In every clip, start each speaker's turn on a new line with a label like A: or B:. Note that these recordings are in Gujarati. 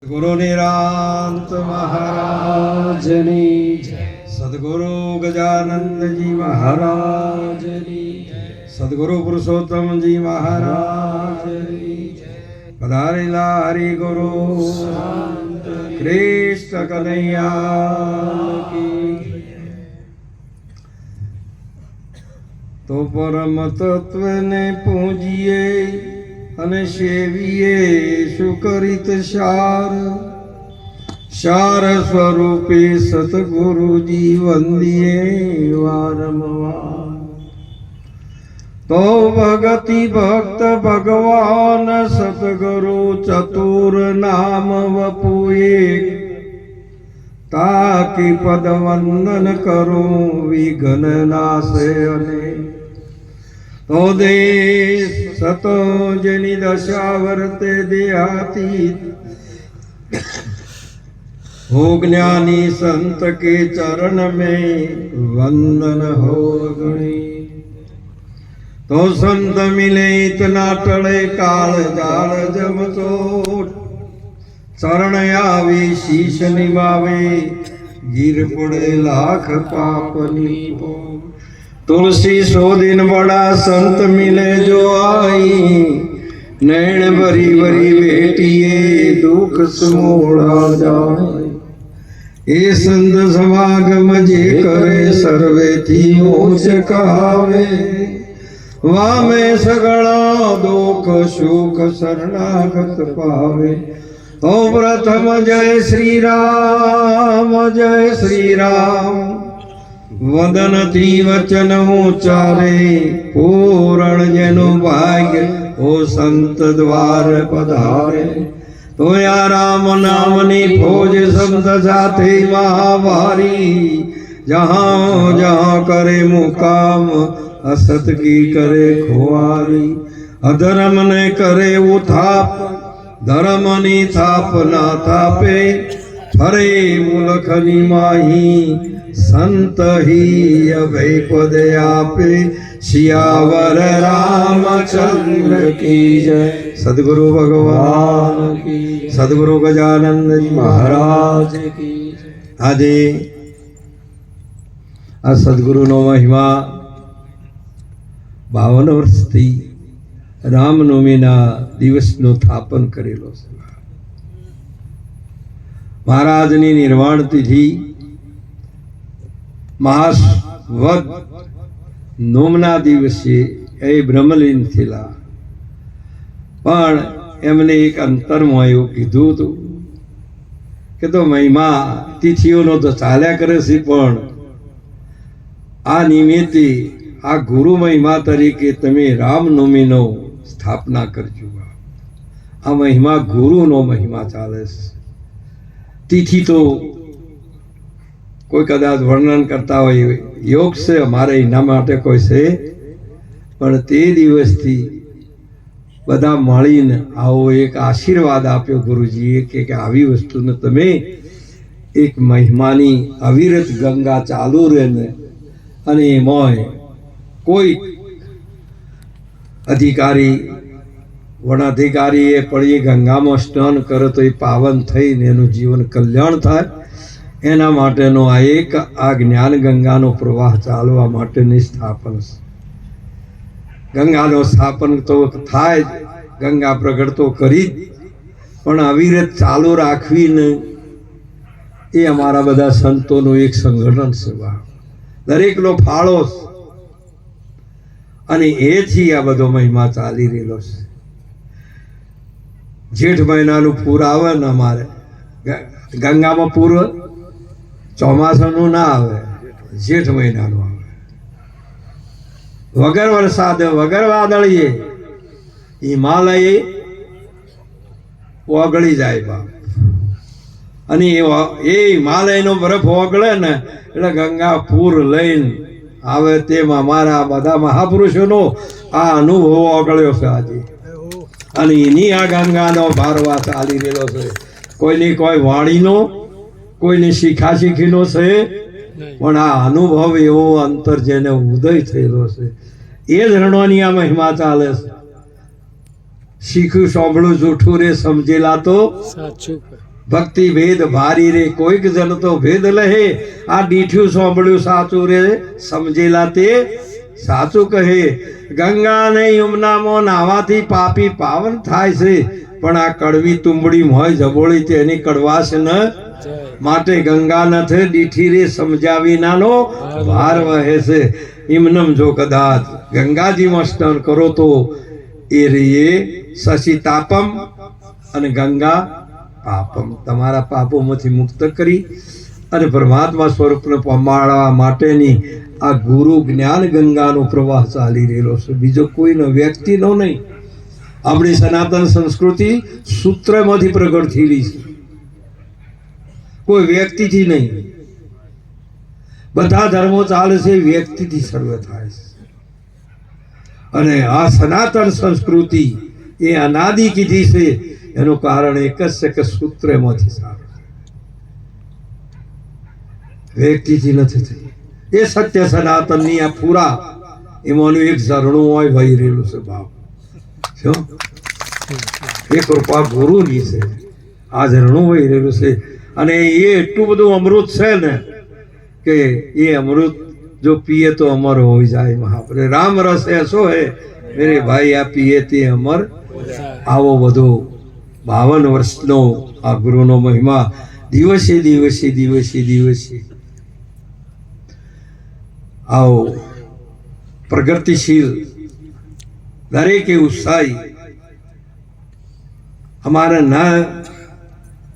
A: गुरु निरांत महाराजनी सदगुरु गजानंद जी महाराज सदगुरु पुरुषोत्तम जी महाराज पधारेला हरि गुरु कृष्ण कन्हैया की। तो परम तत्व ने पूजिए અને સેવીએ સુકરિત સાર સાર સ્વરૂપે સતગુરુજી વંદીએ વારંવાર। તો ભગતિ ભક્ત ભગવાન સતગુરુ ચતુર નામ વપુએ તાકી પદ વંદન કરું વિઘ્ન નાશે અને तो देश सतो जनि दशा वर्ते देहाती हो ज्ञानी संत के चरण में वंदन हो गणी। तो संत मिले इतना टले काल जाल जम चोट चरण आवे शीश निभावे गिर पड़े लाख पापनी पोट। तुलसी सो दिन बड़ा संत मिले जो आई नैन भरी भरी बेटिए दुख समोड़ा जाए। ए संत समागम जे करे सर्वे थी ऊंच कहावे वामे सगड़ा दुख सुख शरणागत पावे। ओ प्रथम जय श्री राम वदन थी वचन उचारे पूर्ण जनु भाग्य ओ संत द्वार पधारे। तो या राम नामनी फौज संत जाते महाभारी जहाँ जहाँ करे मुकाम असत की करे खुआरी। अधर्म ने करे उथाप धर्मनी थाप ना थापे फरे मुलखनी माही संत ही अभय पद आपे। सियावर रामचंद्र की जय। सदगुरु भगवान की सदगुरु गजानंद जी महाराज की। આજે આ સદગુરુનો મહિમા 52 વર્ષથી રામનવમીના દિવસનું સ્થાપન કરેલો છે। મહારાજની નિર્વાણ તિથિ महावद नोमना दिवसे ए ब्रह्मलीन थेला पण एमने एक अंतरमां एवुं कीधुं हतुं के तो महिमा तिथिओनो तो चाल्या करे छे पण आ निमित्ते आ गुरु महिमा तरीके तमे रामनवमीनो स्थापना करजो। आ महिमा गुरुनो महिमा चाले छे। तिथि तो कोई कदाच वर्णन करता हो योग से अमारे एना माटे कोई से पण ते दिवसथी बधा मळीने आवो एक आशीर्वाद आप्यो गुरुजीए के आवी वस्तुने तमे एक महिमानी अविरत गंगा चालू रहे अने एमांय कोई अधिकारी वनाधिकारीए पण ए गंगामां स्नान करे तो ए पावन थईने एनुं जीवन कल्याण थाय एना माटेनो आ एक आ ज्ञान गंगानो प्रवाह चालवा माटेनी स्थापन। गंगानो स्थापन तो थाय गंगा प्रगट तो करी पण अविरत चालू राखवीने ए अमारा बधा संतोनो एक संगठन छे। दरेकनो फाळो अने एथी आ बधो महिमा चाली रहेलो छे। जेठ महीनानुं पूर आवे ने अमारे गंगामां पूर ચોમાસાનું ના આવે જેઠ મહિનાનું આવે વગર વરસાદ વગર વાદળીએ હિમાલય ઓગળી જાય બાપ। અને એ હિમાલયનો બરફ ઓગળે ને એટલે ગંગા પૂર લઈને આવે તેમાં મારા બધા મહાપુરુષોનો આ અનુભવ ઓગળ્યો છે આજે। અને એની આ ગંગાનો ભારવા ચાલી રહેલો છે। કોઈની કોઈ વાણીનો कोई शिखा शिखीनो से पण आ अनुभव एवो अंतर जेने उदय थयेलो छे ए ज रणोनी आ महिमा चाले छे। શીખ્યું સાંભળું જૂઠું રે સમજેલા તો સાચું ભક્તિ ભેદ ભારી રે કોઈક જન તો ભેદ લહે આ દીઠ્યું સાંભળ્યું સાચું રે સમજેલા તે સાચું કહે ગંગા અને યમુનામાં નાવાથી પાપી પાવન થાય છે પણ આ કડવી તુંબડી હોય જબોળી તેની કડવાશ ન માટે ગંગા નથે દીઠી રે સમજાવી નાનો ભાર વહે છે ઇમનમ જો કદાચ ગંગાજીમાં સ્નાન કરો તો એ રે શશી તાપમ અને ગંગા પાપમ તમારા પાપોમાંથી મુક્ત કરી અને પરમાત્મા સ્વરૂપને પમાડવા માટેની આ ગુરુ જ્ઞાન ગંગાનો પ્રવાહ ચાલી રહેલો છે બીજો કોઈનો વ્યક્તિનો નહીં આપણી સનાતન સંસ્કૃતિ સૂત્રમાંથી પ્રગટ થયેલી છે કોઈ વ્યક્તિથી નહીં બધા ધર્મો ચાલે છે વ્યક્તિથી સર્વ થાય છે અને આ સનાતન સંસ્કૃતિ એ અનાદિ કીધી છે એનું કારણ એક જ છે કે સૂત્રમાંથી સારું વ્યક્તિથી નથી થઈ એ સત્ય સનાતનની આ પૂરા એમાંનું એક ઝરણું હોય વહી રહેલું છે બાપ શું એ કૃપા ગુરુની છે આ ઝરણું વહી રહેલું છે અને એ એટલું બધું અમૃત છે ને કે એ અમૃત જો પીએ તો અમર હો જાય મહાપ્રે રામ રસ એસો હે મેરે ભાઈ આ પીએ તે અમર આવો બધો 52 વર્ષનો આ ગુરુનો મહિમા દિવસે દિવસે દિવસે દિવસે આવો પ્રગતિશીલ દરેકે ઉત્સાહી અમારે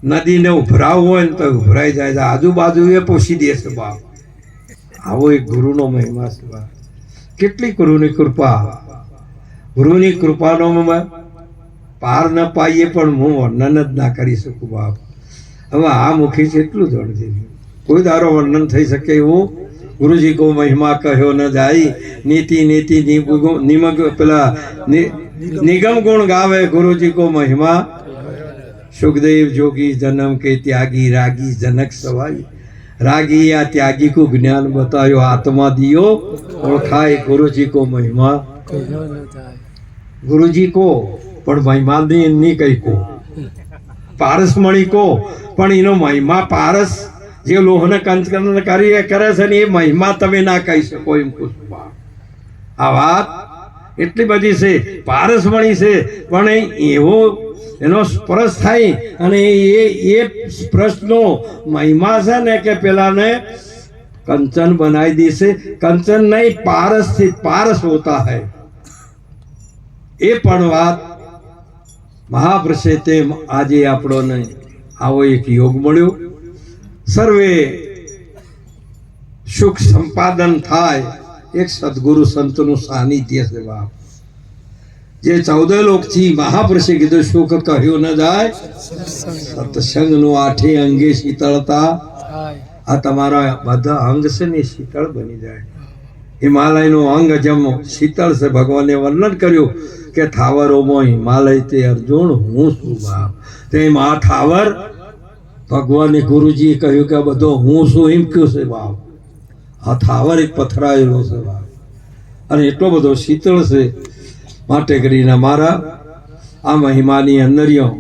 A: નદીને ઉભરાવવું હોય ને તો ઉભરાઈ જાય આજુબાજુ એ પોષી દે છે બાપ આવો એક ગુરુનો મહિમા છે બાપ કેટલી ગુરુની કૃપાનો પાર ન પાઈએ પણ હું વર્ણન જ ના કરી શકું બાપ હવે આ મુખી છે એટલું જ અડધી કોઈ દારો વર્ણન થઈ શકે એવું ગુરુજી કો મહિમા કહ્યો ન જાય નીતિ નીતિ નિમગ પેલા નિગમ ગુણ ગાવે ગુરુજી કો મહિમા सुखदेव जोगी जन्म के त्यागी रागी जनक सवाई रागी या त्यागी को ज्ञान बतायो आत्मा दियो और खाए गुरु जी को महिमा गुरु जी को पण महिमा नहीं कही को पारस मणि को पण इनो महिमा पारस जे लोहने कंचन कार्य करे छे ने महिमा तमे ना कही सको एम कुछ आ बात એટલી બધી છે પારસ મણી છે પણ એવો એનો સ્પર્શ થાય અને એ સ્પર્શનો મહિમા છે ને કે પેલાને કંચન બનાવી દેશે કંચન નહીં પારસ થી પારસ હોતા હૈ એ પણ વાત મહાપ્રસે તેમ આજે આપણોને આવો એક યોગ મળ્યો સર્વે સુખ સંપાદન થાય એક સદગુરુ સંતનું સાનિધ્ય છે બાપ જે 14 લોકથી મહાપુરુષે કીધું સુખ કહ્યું ન જાય સત્સંગનું 8 અંગે શીતળતા આ તમારા બધા અંગ છે ને શીતળ બની જાય હિમાલયનું અંગ જેમ શીતળ છે ભગવાને વર્ણન કર્યું કે થાવરોમાં હિમાલય તે અર્જુન હું છું બાપ તેમ આ થાવર ભગવાને ગુરુજીએ કહ્યું કે બધો હું છું એમ કહ્યું છે બાપ આ થાવર એક પથરાયેલો છે અને એટલો બધો શીતળ છે માટે કરીને અમારા આ મહિમાની અંદરિયો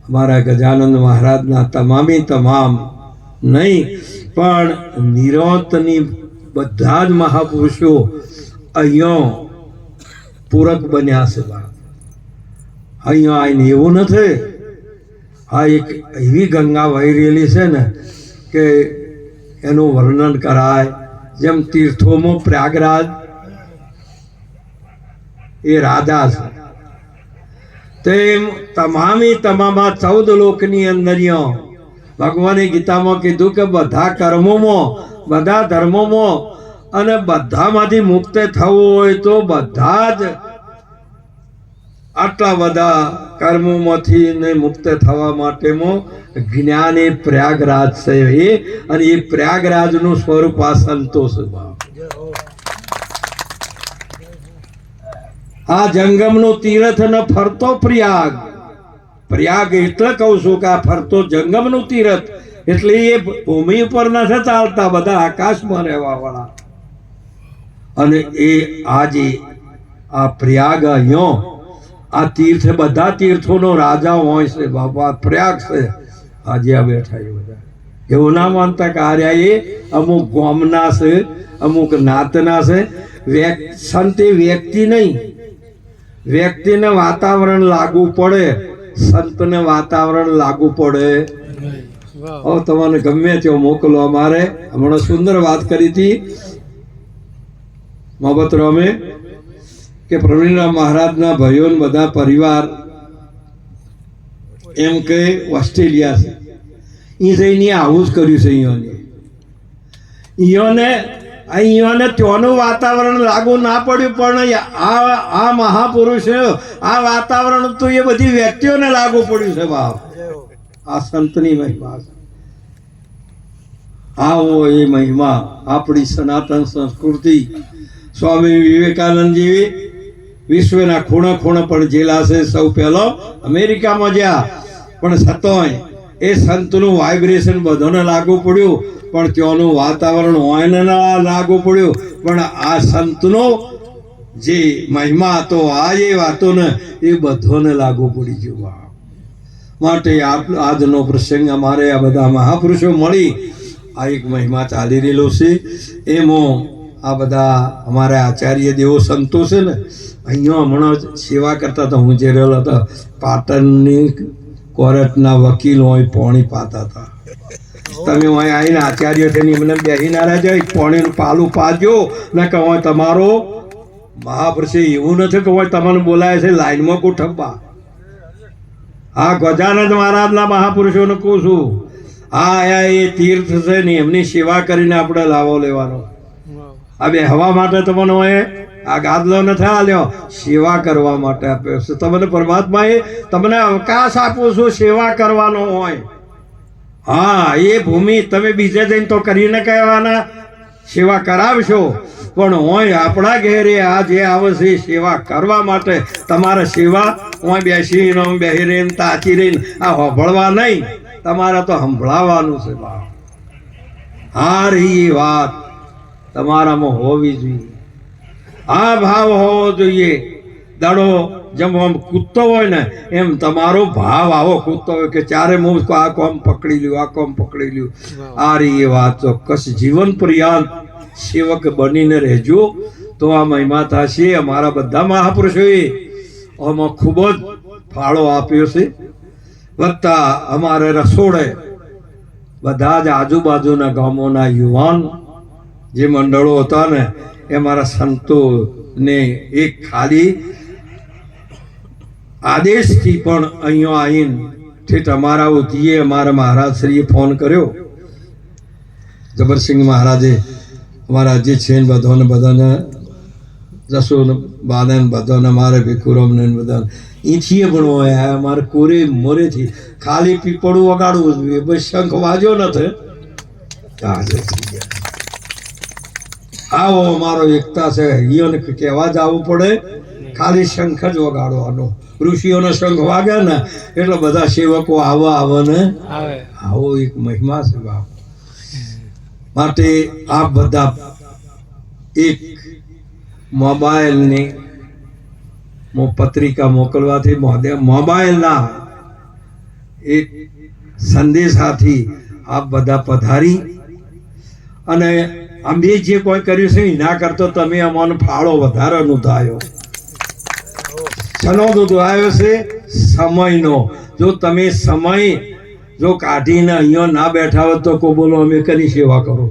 A: અમારા ગજાનંદ મહારાજના તમામ નહીં પણ નિરંતરની બધા જ મહાપુરુષો અહીંયા પૂરક બન્યા છે અહીંયા આવીને એવું નથી આ એક એવી ગંગા વહી રહેલી છે ને કે એનું વર્ણન કરાય જેમ તીર્થોમાં પ્રયાગરાજ એ રાજા છે તેમ તમામ 14 લોકની અંદર ભગવાને ગીતામાં કીધું કે બધા કર્મોમાં બધા ધર્મોમાં અને બધામાંથી મુક્ત થવું હોય તો બધા જ આટલા બધા કર્મોમાંથી ને મુક્ત થવા માટેમાં જ્ઞાન એ પ્રયાગરાજ છે એ અને એ પ્રયાગરાજનું સ્વરૂપ આ સંતોષ ભાવ આ જંગમનું તીર્થ ન ફરતો પ્રયાગ પ્રયાગ એટલે કહું છું કે આ ફરતો જંગમનું તીર્થ એટલે એ ભૂમિ ઉપર નથી ચાલતા બધા આકાશમાં રહેવા વાળા અને એ આજે આ પ્રયાગ અહીંયા આ તીર્થ બધા તીર્થોનો રાજા હોય છે બાપા પ્રયાગ છે આજે આ બેઠા એ બધા એવું ના માનતા કે આર્યા એ અમુક ગામના છે, અમુક નાતના છે. સંત એ વ્યક્તિ નહીં, વ્યક્તિને વાતાવરણ લાગુ પડે, સંતને વાતાવરણ લાગુ પડે. હવે તમને ગમે તેવો મોકલો. અમારે હમણાં સુંદર વાત કરી હતી મોહબ્બત રામે કે પ્રવીણરામ મહારાજના ભાઈઓ બધા પરિવાર એમ કે ઓસ્ટ્રેલિયા છે, એ જઈને આવું જ કર્યું છે. અહીંયાને ત્યાંનું વાતાવરણ લાગુ ના પડ્યું, પણ આ મહાપુરુષ આ વાતાવરણ તો એ બધી વ્યક્તિઓને લાગુ પડ્યું છે. બાપ આ સંતની મહિમા છે. આવો એ મહિમા આપણી સનાતન સંસ્કૃતિ. સ્વામી વિવેકાનંદજી વિશ્વના ખૂણે ખૂણે પણ જેલા છે. સૌ પહેલો અમેરિકામાં જ્યાં, પણ છતાંય એ સંતનું વાઇબ્રેશન બધાને લાગુ પડ્યું, પણ ત્યાંનું વાતાવરણ હોય ને ના લાગુ પડ્યું. પણ આ સંતનો જે મહિમા હતો, આ એ વાતોને એ બધાને લાગુ પડી ગયું. માટે આજનો પ્રસંગ અમારે આ બધા મહાપુરુષો મળી આ એક મહિમા ચાલી રહેલો છે. એમાં આ બધા અમારા આચાર્ય દેવો સંતો છે ને, અહીંયા હમણાં સેવા કરતા હતા. હું જે રહેલો હતો પાટણની કોર્ટના વકીલ હોય પોણી પાતા હતા. તમે અહીં આવીને આચાર્ય થઈને એમને બેસી ના રહ્યા જાય, પોણીનું પાલું પાજો ને કે હોય તમારો મહાપુરુષ એવું નથી કે હોય તમને બોલાય છે લાઈનમાં ગોઠવવા. આ ગજાનંદ મહારાજના મહાપુરુષોને કહું છું, આ એ તીર્થ છે ને એમની સેવા કરીને આપણે લાવો લેવાનો. આ બે હવા માટે તમને હોય આ ગાદલો નથી આલ્યો, સેવા કરવા માટે આપ્યો છે. તમને પરમાત્માએ તમને અવકાશ આપો છો સેવા કરવાનો હોય. હા, એ ભૂમિ તમે બીજે જઈને તો કરીને કહેવાના સેવા કરાવશો, પણ હોય આપણા ઘેરે આ જે આવે છે સેવા કરવા માટે. તમારે સેવા હું બેસી રહીને તાચી રહીને આ સાંભળવા નહીં, તમારે તો સંભળાવવાનું છે. આ રહી વાત તમારામાં હોવી જોઈએ, આ ભાવ હોવો જોઈએ. દાડો જેમ આમ કૂદતો હોય ને એમ તમારો ભાવ આવો કૂદતો હોય કે ચારે હું આ કોમ પકડી લ્યું, આ કોમ પકડી લ્યું. આ રહી એ વાત ચોક્કસ જીવન પર્યંત સેવક બનીને રહેજો તો આ મહિમા થશે. અમારા બધા મહાપુરુષોએ આમાં ખૂબ જ ફાળો આપ્યો છે. વત્તા અમારે રસોડે બધા જ આજુબાજુના ગામોના યુવાન જે મંડળો હતા ને એ મારા સંતોને એક ખાલી આદેશથી પણ અહીંયા આવીને ઠેઠ અમારા ઉધીએ અમારા મહારાજશ્રીએ ફોન કર્યો. જબરસિંહ મહારાજે અમારા જે છે ને બધાને જસોને બાદન બધાને મારે ભીખુરામને બધાને અહીંથી પણ હોય અમારે કોરે મોરેથી ખાલી પીપળું વગાડવું જોઈએ, બસ શંખ વાજો નથી. આવો અમારો એકતા છે. ઈઓને કહેવા જવું પડે, ખાલી શંખ જ વગાડવાનો. ઋષિઓનો શંખ વાગે ને એટલે બધા સેવકો આવો ને આવો એક મહિમા છે બાપ. માટે આ બધા એક મોબાઈલની પત્રિકા મોકલવાથી મોબાઈલના એક સંદેશાથી આપ બધા પધારી અને અમે જે કોઈ કર્યું છે એના કરતો તમે અમારો ફાળો વધારે નોંધાયો. શનો નોંધાયો છે? સમયનો. જો તમે સમય જો કાઢીને અહીંયા ના બેઠા હોત તો કો બોલો અમે કરી સેવા કરો.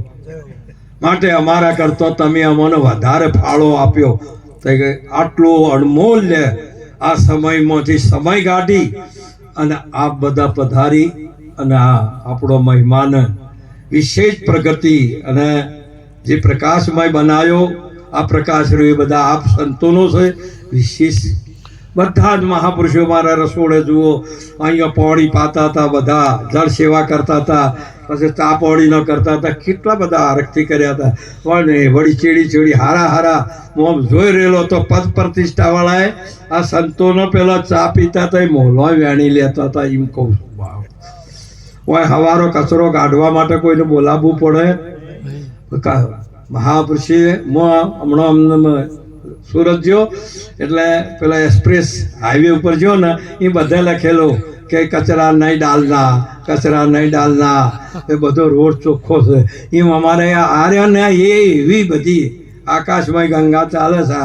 A: માટે અમારા કરતો તમે અમને વધારે ફાળો આપ્યો. તો આટલો અણમૂલ્ય આ સમયમાંથી સમય કાઢી અને આપ બધા પધારી અને આ આપણો મહેમાન વિશેષ પ્રગતિ અને જે પ્રકાશમય બનાવ્યો આ પ્રકાશ એ બધા આપ સંતોનો છે. વિશેષ બધા જ મહાપુરુષો મારા રસોડે જુઓ અહીંયા પોણી પાતા હતા, બધા જળ સેવા કરતા હતા, પછી ચા પોણી ન કરતા હતા, કેટલા બધા આરક્ષી કર્યા હતા. પણ વળી ચેડી હારા હું જોઈ રહેલો તો પદ પ્રતિષ્ઠાવાળાએ આ સંતોનો પેલા ચા પીતા હતા એ મોહલો વેણી લેતા હતા. એમ કહું છું હોય હવારો કચરો કાઢવા માટે કોઈને બોલાવવું પડે. મહાપુરુષે હમણાં અમને સુરત જો એટલે પેલા એક્સપ્રેસ હાઈવે ઉપર જો ને એ બધા લખેલો કે કચરા નહીં ડાલના, કચરા નહીં ડાલના, એ બધો રોડ ચોખ્ખો છે. એમ અમારે આર્ય ને એ એવી બધી આકાશમાં ગંગા ચાલે છે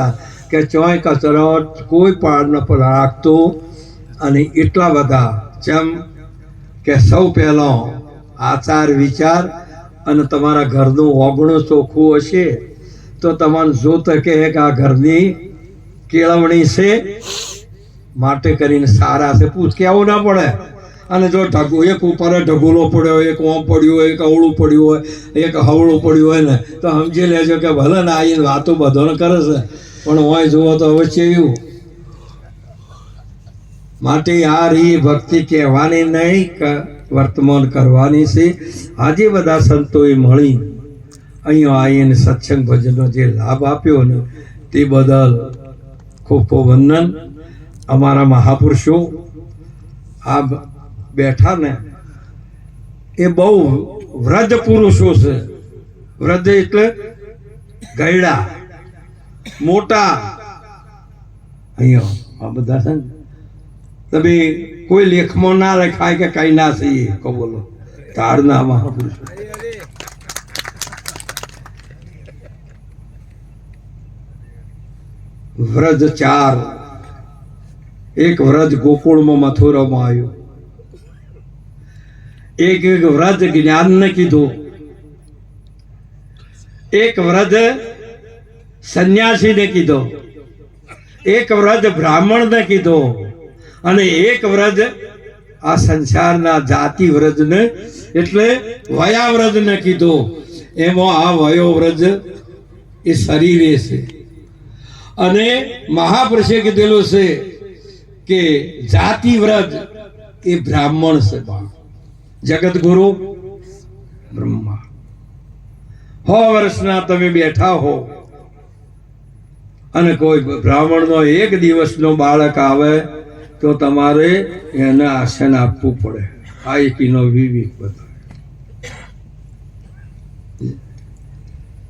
A: કે ચોય કચરો કોઈ પાડ ન રાખતો. અને એટલા બધા જેમ કે સૌ પહેલો આચાર વિચાર અને તમારા ઘરનું ઓગણું ચોખ્ખું હશે તો તમને જોત કે આ ઘરની કેળવણી છે માટે કરીને સારા છે પૂછ કેવું ના પડે. અને જો એક ઉપર ઢગુલો પડ્યો હોય, એક ઓમ પડ્યું હોય, એક અવળું પડ્યું હોય, એક હવળું પડ્યું હોય ને તો સમજી લેજો કે ભલે ને આવીને વાતો બધાને કરે છે પણ હોય જુઓ તો અવશ્ય એવું. માટે આ રી ભક્તિ કહેવાની નહીં, વર્તમાન કરવાની છે. આજે બધા સંતોએ મળી અહીંયા આવીને સત્સંગ ભજનનો જે લાભ આપ્યો ને તે બદલ ખૂબ ખૂબ વંદન. અમારા મહાપુરુષો આ બેઠા ને એ બહુ વૃદ્ધ પુરુષો છે. વૃદ્ધ એટલે ગયડા મોટા. અહીંયા આ બધા છે ને તમે કોઈ લેખમાં ના લખાય કે કઈ ના થઈએ કહો બોલો તારના મહાપુરુષો. વ્રજ 4, એક વ્રજ ગોકુળમાં મથુરામાં આવ્યું, એક વ્રજ જ્ઞાનને કીધું, એક વ્રજ સંન્યાસીને કીધો, એક વ્રજ બ્રાહ્મણને કીધો અને એક વ્રજ આ સંસારના જાતિ વ્રજને એટલે વયાવ્રજને કીધો. એમાં આ વયો વ્રજ એ શરીરે છે અને મહાપુરુષે કીધેલું છે કે જાતિ વ્રજ એ બ્રાહ્મણ છે. જગતગુરુ બ્રહ્મા 100 વર્ષના તમે બેઠા હો અને કોઈ બ્રાહ્મણનો એક દિવસનો બાળક આવે તો તમારે એને આસન આપવું પડે. આ એકીનો વિવેક બતાવે.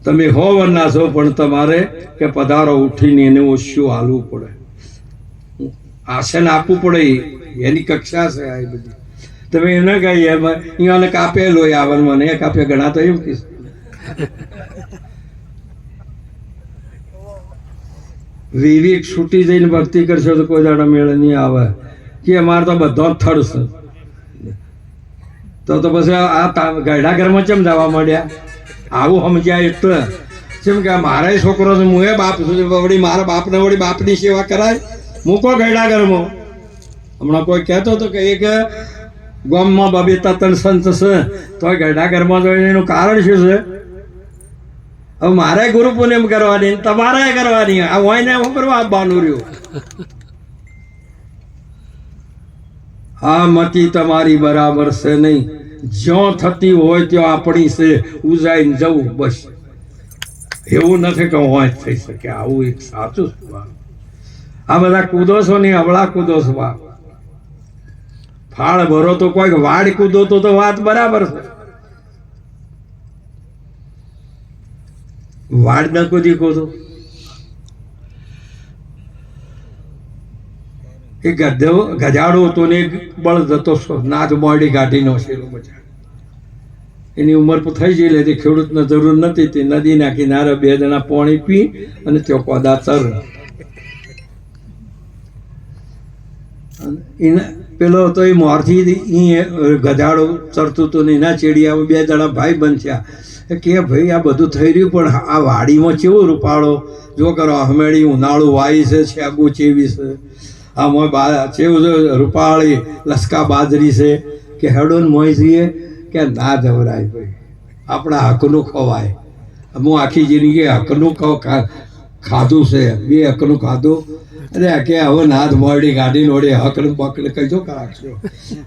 A: તમે 100 વર્ષના છો પણ તમારે કે પધારો ઉઠીને એને ઓછું હાલવું પડે, આસન આપવું પડે. એની કક્ષા છે આ બધી. તમે એને કહી એને કાપે લોહી આવન મને કાપે ઘણા તો એમ કહીશ. વિવેક છૂટી જઈને ભક્તિ કરશો તો કોઈ દાડા મેળ નહીં આવે કે અમારે તો બધો જ થડશે. તો પછી આ ગયડા ઘરમાં ચેમ જવા માંડ્યા? આવું સમજ્યા એટલે જેમ કે મારા છોકરો છે, હું એ બાપ છું, વળી મારા બાપને વળી બાપની સેવા કરાય. મૂકો ગયડા ઘરમાં. હમણાં કોઈ કહેતો હતો કે એક ગામમાં 2-3 સંત છે તો ગયડા ઘરમાં જોઈને એનું કારણ શું છે? હવે મારે ગુરુ પૂનમ કરવાની, તમારે કરવાની. આ હોય ને શું કરવા આપવાનું રહ્યું? આ મતી તમારી બરાબર છે નહીં. જ્યાં થતી હોય ત્યાં આપણી છે, ઉજાઈને જવું બસ. એવું નથી કે હોય થઈ શકે. આવું એક સાચું છે. આ બધા કૂદો છો ને હવળા કૂદો છો. ફાળ ભરો તો કોઈક વાડ કૂદો તો વાત બરાબર છે. વાડ ના કૂદી કૂદો. એ ગજાડો હતો ને બળ જતો નાચ મોડી ગાઢીનો શેરો બચાવ. એની ઉંમર થઈ જઈ લે ખેડૂતને જરૂર નથી. તે નદીના કિનારે 2 જણા પાણી પી અને ત્યાં કોદા ચર. પેલો તો એ મોરથી ગજાડો ચરતું હતું ને એના ચેડિયા 2 જણા ભાઈ બનશ્યા કે ભાઈ આ બધું થઈ રહ્યું પણ આ વાડીમાં કેવો રૂપાળો જો કરો. હમેળી ઉનાળું વાય છે, છેગું ચેવી છે, આમાં ચેવું રૂપાળી લસકા બાજરી છે કે હેડોન મોય છીએ કે ના જવરાય ભાઈ. આપણા હકનું ખવાય. હું આખી જિંદગી હકનું ખાધું છે, 2 હકનું ખાધું. અરે કે હવે નાદ મોડી ગાડી નોડે હકનું પકડ કહીજો રાખશો.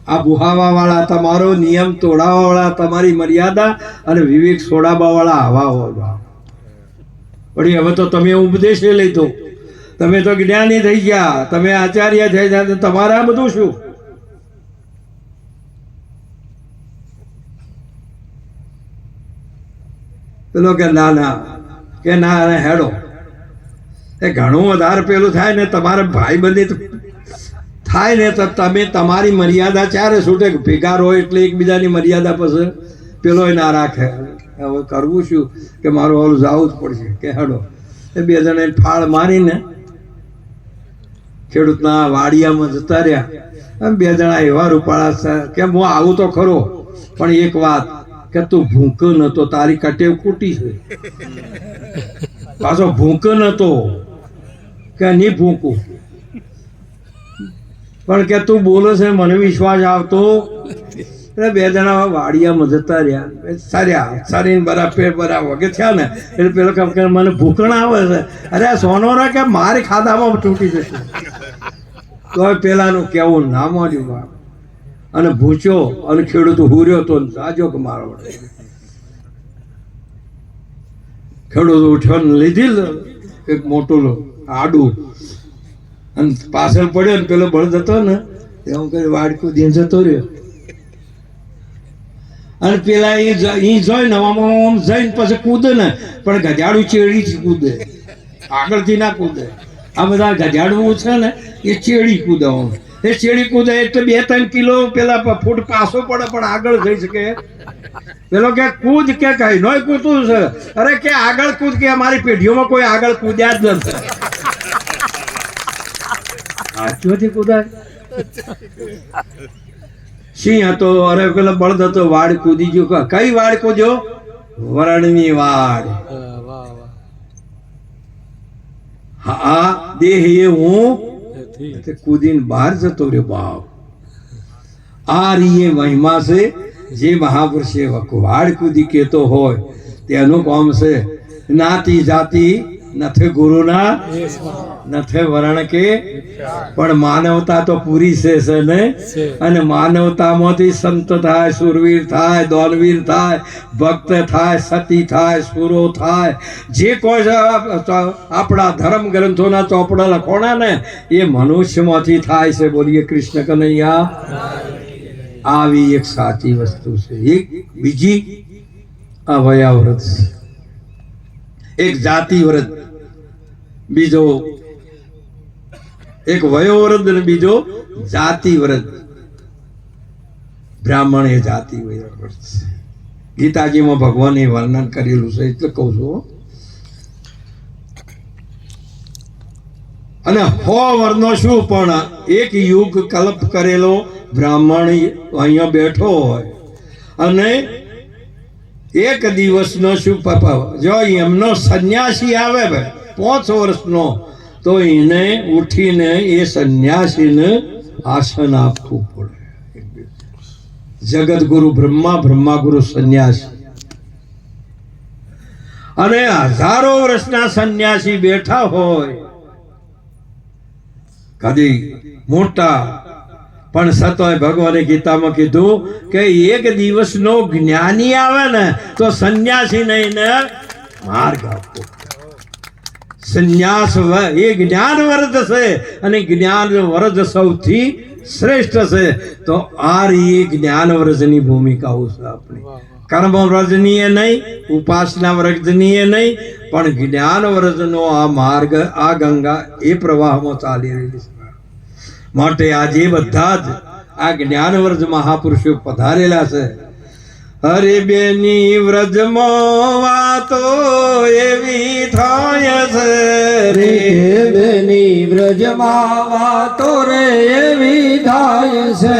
A: આ બુહાવા વાળા તમારો નિયમ તોડાવા વાળા તમારી મર્યાદા અને વિવેક છોડાવવા વાળા આવા હોય. વળી હવે તો તમે ઉપદેશ લીધો, તમે તો જ્ઞાની થઈ ગયા, તમે આચાર્ય થઈ ગયા, તમારે આ બધું શું? પેલો કે ના કે ના હેડો. એ ઘણું વધારે પેલું થાય ને તમારે ભાઈ બંધી થાય ને તો તમે તમારી મર્યાદા ચારે છૂટે ભેગા રહો એટલે એકબીજાની મર્યાદા પછી પેલો ના રાખે. હવે કરવું શું કે મારું ઓલું જવું જ પડશે કે હેડો. એ બે જણે ફાળ મારીને ખેડૂતના વાડિયામાં જતા રહ્યા. એમ બે જણા એવા રૂપાળા કે હું આવું તો ખરો પણ એક વાત કે તું ભૂંક નતો, તારી કટેવ ખૂટી છે. પાછો ભૂંક નતો કે નહીં ભૂંકું, પણ કે તું બોલે છે મને વિશ્વાસ આવતો. એટલે બે જણા વાડિયામાં જતા રહ્યા. સારીને બરાબર વગે થયા ને એટલે પેલો કે મને ભૂખણ આવે છે. અરે સોનો રે કે મારી ખાધામાં તૂટી જશે. તો પેલાનું કેવું ના માન્યું અને ભૂચ્યો અને ખેડૂત હુર્યો તો જાજો કે મારો ખેડૂત ઉઠ્યો ને લીધી એક મોટું આડું અને પાછળ પડ્યો ને પેલો બળદ હતો ને એવું કરી વાડકું દઈને જતો રહ્યો. અને પેલા એ જોઈ ને આમ જઈને પછી કૂદે ને પણ ગજાડું ચેડી જ કૂદે, આગળથી ના કૂદે. આ બધા ગજાડવું છે ને એ ચેડી કૂદે. એ ચેડી કૂદે એટલે 2-3 કિલો પેલા ફૂટ પાછો પડે પણ આગળ જઈ શકે. પેલો કે કૂદ કે કઈ નોય કૂદતું છે. અરે કે આગળ કૂદ કે અમારી પેઢીઓમાં કોઈ આગળ કૂદ્યા જ નથી. સાચું કૂદાય. સિંહ હતો, અરે પેલા બળદ હતો, વાડ કૂદી ગયો. કઈ વાડ કૂદ્યો? વરણની વાડ. હા દેહ એ હું કૂદીને બહાર જતો રહ્યો. બાપ આ રીએ મહિમા છે. જે મહાપુરુષે વાડ કૂદી કેતો હોય તેનું કામ છે. નાતી જાતિ નથે ગુરુના નથે વરણ કે, પણ માનવતા તો પૂરી છે ને. અને માનવતામાંથી સંત થાય, સુરવીર થાય, દોલવીર થાય, ભક્ત થાય, સતી થાય, સુરો થાય. જે કોઈ આપણા ધર્મ ગ્રંથોના ચોપડા લખોણા ને એ મનુષ્યમાંથી થાય છે. બોલીએ કૃષ્ણ કનૈયા. આવી એક સાચી વસ્તુ છે. એક બીજી અવયવ્રત, એક જાતિ વ્રત, બીજો એક વયોવ્રત અને બીજો જાતિ વ્રત. બ્રાહ્મણ એ જાતિ વ્રત છે. ગીતાજીમાં ભગવાને વર્ણન કરેલું છે એટલે કહું છું. અને 100 વર્ષનો શું પણ એક યુગ કલ્પ કરેલો બ્રાહ્મણ અહીંયા બેઠો હોય અને એક દિવસનો શું જો એમનો સંન્યાસી આવે 5 વર્ષનો તો એને ઉઠીને એ સંન્યાસીને આસન આપવું પડે. જગત ગુરુ બ્રહ્મા, બ્રહ્મા ગુરુ સંન્યાસી. અને 1000 વર્ષના સંન્યાસી બેઠા હોય કદી મોટા, પણ સતોય ભગવાને ગીતામાં કીધું કે એક દિવસનો જ્ઞાની આવે ને તો સંન્યાસી નહીં ને માર્ગ આપવો. સંન્યાસ એ જ્ઞાન વ્રત છે અને જ્ઞાન વ્રત સૌથી શ્રેષ્ઠ છે. તો આ એ જ્ઞાન વ્રતની ભૂમિકાઓ છે આપણી. કર્મ વ્રતની એ નહીં, ઉપાસના વ્રતની એ નહીં, પણ જ્ઞાન વ્રતનો આ માર્ગ, આ ગંગા એ પ્રવાહમાં ચાલી રહેલી છે. માટે આજે બધા જ આ જ્ઞાન વ્રજ મહાપુરુષો પધારેલા છે. હરે બેની વ્રજમાં વાતો એવી થાય છે રે. બેની વ્રજમાં વાતો રે એવી થાય છે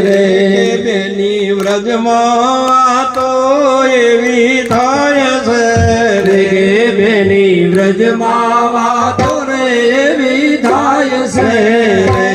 A: રે. બેની વ્રજમાં વાતો એવી થાય છે રે. બેની વ્રજમાં વાતો રે એવી થાય છે રે.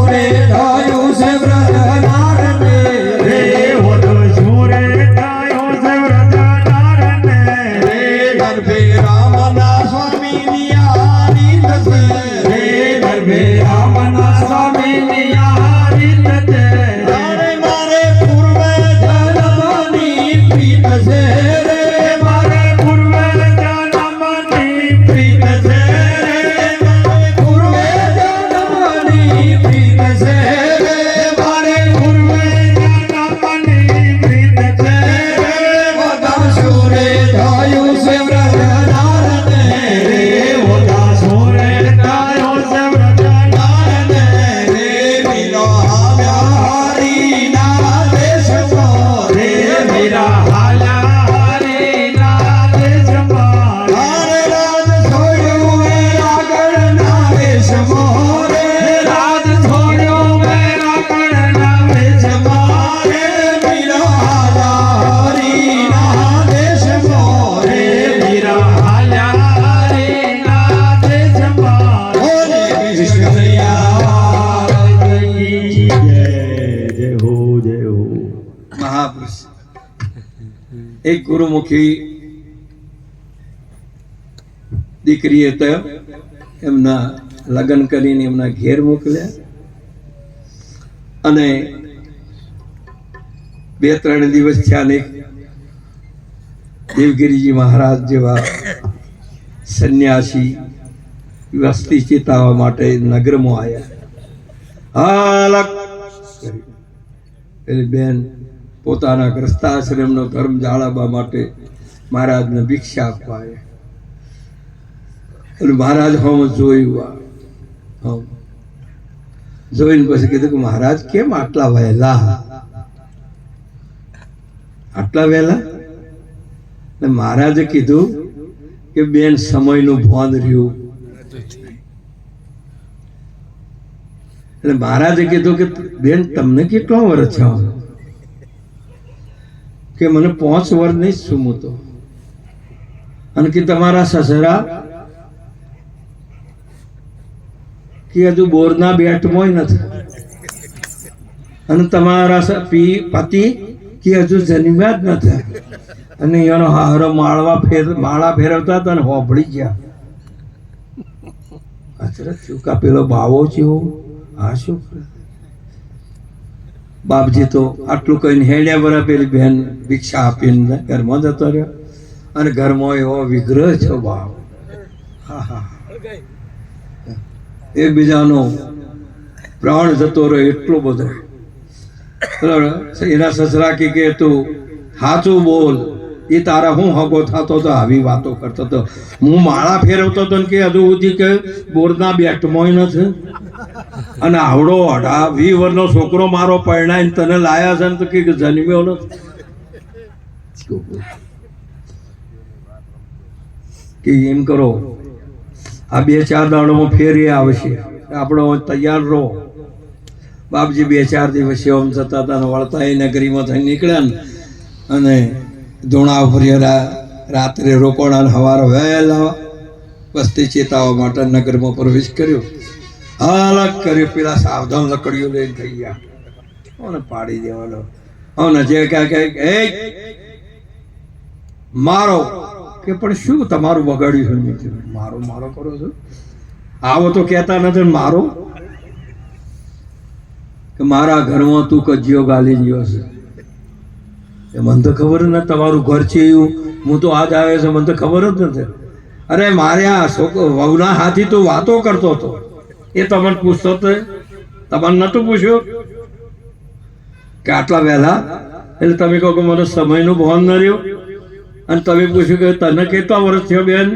A: સુરે ધાયું છે વ્રજનારને
B: રે વધુ સુરે ગાયો છે વ્રજનારને
A: રે ગર્ભે રામના સ્વામીની આરીત છે
B: રે ગર્ભે રામના સ્વામીની આરીત છે
A: તારે મારે પૂર્વે જન્મની પ્રીત છે રે
B: મારે પૂર્વે જન્મની પ્રીત છે
A: રે મારે પૂર્વે જન્મની પ્રીત છે રે મારે
B: પૂર્વે જન્મની પ્રીત છે
A: બધા સુરે ધાયું છે વ્રજનારને
B: રે ઓલા સુરે ગાયો છે વ્રજનારને
A: રે મિલો આવ્યા હરીના દેશમાં
B: રે મીરા હાલ્યા હરીના દેશમાં
A: તારે રાજ છોડ્યું એ આગળના વેશમાં રે
B: રાજ છોડ્યો મેરા કળના વેશમાં
A: રે મિલો આવ્યા હરીના દેશમાં
B: રે
A: રે
B: મીરા હાલ્યા હરીના દેશમાં
A: ઓરે કૃષ્ણયા
B: જય હો જય હો
A: મહાપુરુષ એક ગુરુમુખી દીકરીએ તો એમના લગ્ન કરીને એમના ઘેર મોકલ્યા અને 2-3 દિવસ થયા ને દેવગીરીજી મહારાજ જેવા સંન્યાસી વસ્તી ચેતાવવા માટે નગરમાં આવ્યા હાલક કરી. પેલી બેન પોતાના ગ્રસ્તાશ્રમનો ધર્મ જાળવવા માટે મહારાજને ભિક્ષા આપવા આવ્યા. એટલે મહારાજ હમ જોયું હમ જોઈને પછી કીધું કે મહારાજ કેમ આટલા વહેલા એટલે મહારાજે કીધું કે બેન સમયનું ભાન રહ્યું. એટલે મહારાજે કીધું કે બેન તમને કેટલા વર્ષ છે? કે મને 5 વર્ષ નહીં છું હું તો. અને કે તમારા સસરા કે હજુ બોરના બેટમાં નથી અને તમારા પતિ કે હજુ જન્મ્યા જ નથી અને એનો હારો માળા ફેરવતા હતા ને હોભળી ગયા. અચરજ ચૂકા પેલો બાવો છે આ શું કરે? બાપજી તો આટલું કહીને હેડ્યા બરા પેલી બેન ભિક્ષા આપીને ઘરમાં જતો રહ્યો અને ઘરમાં એવો વિગ્રહ છે બાપ. હા હા એકબીજાનો પ્રાણ જતો રહ્યો એટલો બધો. એના સસરા કે તું સાચું બોલ, એ તારા હું હગો થતો તો આવી વાતો કરતો હતો. હું માળા ફેરવતો હતો ને કે હજુ સુધી કે બોરના બેટમાં નથી અને આવડો 18-20 વર્ષનો છોકરો મારો પરણાઈને તને લાયા છે ને તો કે જન્મ્યો નથી. કે એમ કરો આ 2-4 દાડોમાં ફેરી આવશે, આપણો તૈયાર રહો. બાપજી 2-4 દિવસ સેવમ થતા હતા અને વળતા એ નગરીમાં થઈ નીકળ્યા ને અને ધૂણા ફર્યા. રાત્રે રોકોડા સવારે વહેલા વસ્તી ચેતાવવા માટે નગરમાં પ્રવેશ કર્યો. અલગ કર્યો, પેલા સાવધાન લકડીઓ લઈને થઈ ગયા અને પાડી દેવાનો. હવે જે કે મારો કે પણ શું તમારું બગાડ્યું છે? મારો મારો કરો છો? આવો તો કહેતા નથી. મારો કે મારા ઘરમાં તું કજિયો ગાલી ગયો છે. મને તો ખબર જ નથી તમારું ઘર છે એવું. હું તો આજ આવ્યો છે, મને તો ખબર જ નથી. અરે મારે આ વહુના હાથી તું વાતો કરતો હતો એ તમને પૂછતો હતો, તમને નતું પૂછ્યું કે આટલા વહેલા? એટલે તમે કહો કે મને સમયનું ભાન ન રહ્યું. અને તમે પૂછ્યું કે તને કેટલા વર્ષ થયો બેન?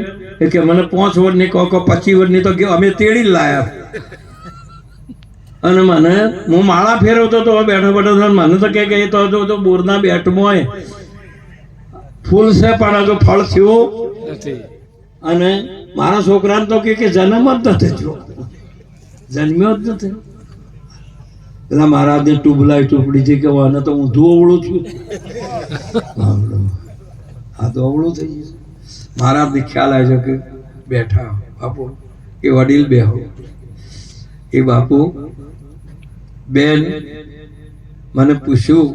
A: એ કે મને 5 વર્ષની કહો 25 વર્ષની તો અમે તેડી લાયા. અને મને હું માળા ફેરવતો હતો બેઠો બેઠો, મને તો કે તો બોરના બેટમાં ફૂલ છે પણ હજુ ફળ થયું નથી. અને મારા છોકરાને તો કે જન્મ જ નથી થયો, જન્મ્યો જ નથી. પેલા મહારાજને ટૂબલાઈ ટૂપડી છે કે આને તો ઊંધું અવળું છું. આ તો અવળું થઈ ગયું. મહારાજને ખ્યાલ આવે છે કે બેઠા બાપુ એ વડીલ બેહો. એ બાપુ બેન મને પૂછ્યું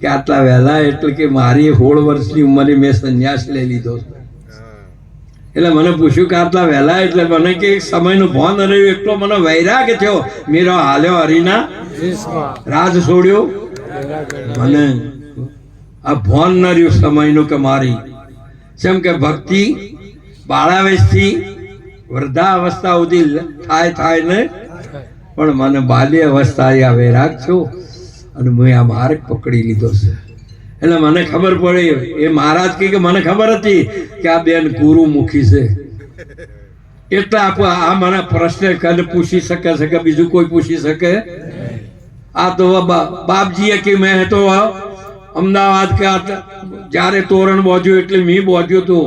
A: કે આટલા વહેલા, એટલે કે મારી 16 વર્ષની ઉંમરે મેં સંન્યાસ લઈ લીધો છે. એટલે મને પૂછ્યું કે આટલા વહેલા, એટલે મને કે સમયનું ભાન રહ્યું, એટલો મને વૈરાગ થયો. મેરો હાલ્યો હરીના રાજ છોડ્યો, મને આ ભાન ન રહ્યું સમયનું કે મારી. જેમ કે ભક્તિ બાળાવયસથી વૃદ્ધાવસ્થા સુધી થાય ને, પણ મને બાલ્ય અવસ્થા આ વૈરાગ છો અને મેં આ માર્ગ પકડી લીધો છે. એટલે મને ખબર પડી, એ મહારાજ કે મને ખબર હતી કે આ બેન ગુરુમુખી છે. એટલે આ મને પ્રશ્ન કદ પૂછી શકે છે કે બીજું કોઈ પૂછી શકે? આ તો બાપજીએ કે મેં તો અમદાવાદ કે જ્યારે તોરણ બોજ્યું એટલે મેં બોજ્યું હતું,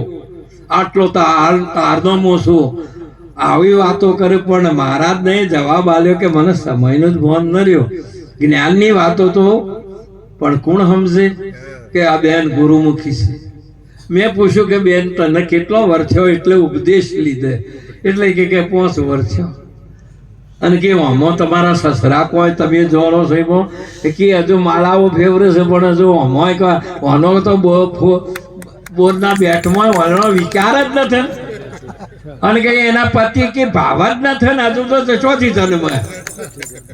A: આટલો તારનો મોસું આવી વાતો કરે. પણ મહારાજ ને જવાબ આલ્યો કે મને સમયનો જ ભાન ન રહ્યો. જ્ઞાનની વાતો તો પણ કોણ સમજે કે આ બેન ગુરુમુખી છે. મેં પૂછ્યું કે બેન તને કેટલો વર્ષ થયો? એટલે ઉપદેશ લીધે. એટલે કે 5 વર્ષ થયો. અને કે આમાં તમારા સસરા કોઈ તમે જોડો છો એમાં કે હજુ માળાઓ ફેવરે છે, પણ હજુ આમાં આનો તો બોધના બેઠમાં આનો વિચાર જ નથી. અને કે એના પતિ કે ભાવ જ નથી ને, હજુ તો ચોથી જન્મ.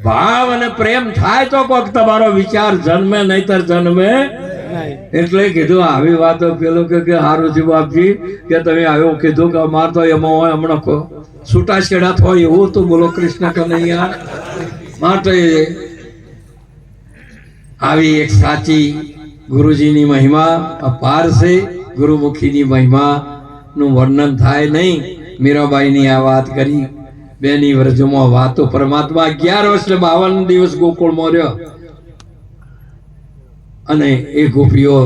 A: ભાવ અને પ્રેમ થાય તો કોક તમારો વિચાર જન્મે, નહીતર જન્મે. એટલે કીધું આવી વાતો. પેલો કે સારું છે બાપજી કે તમે આવ્યો કીધું કે અમાર તો એમાં હોય હમણાં છૂટાછેડા થાય એવું તો બોલો કૃષ્ણ કનૈયા. માટે આવી એક સાચી ગુરુજીની મહિમા અપાર છે. ગુરુમુખીની મહિમા નું વર્ણન થાય નહીં. મીરાબાઈની આ વાત કરી. બેની વ્રજમાં વાતો. પરમાત્મા 11 વર્ષ 52 દિવસ ગોકુળમાં રહ્યો અને એ ગોપીઓ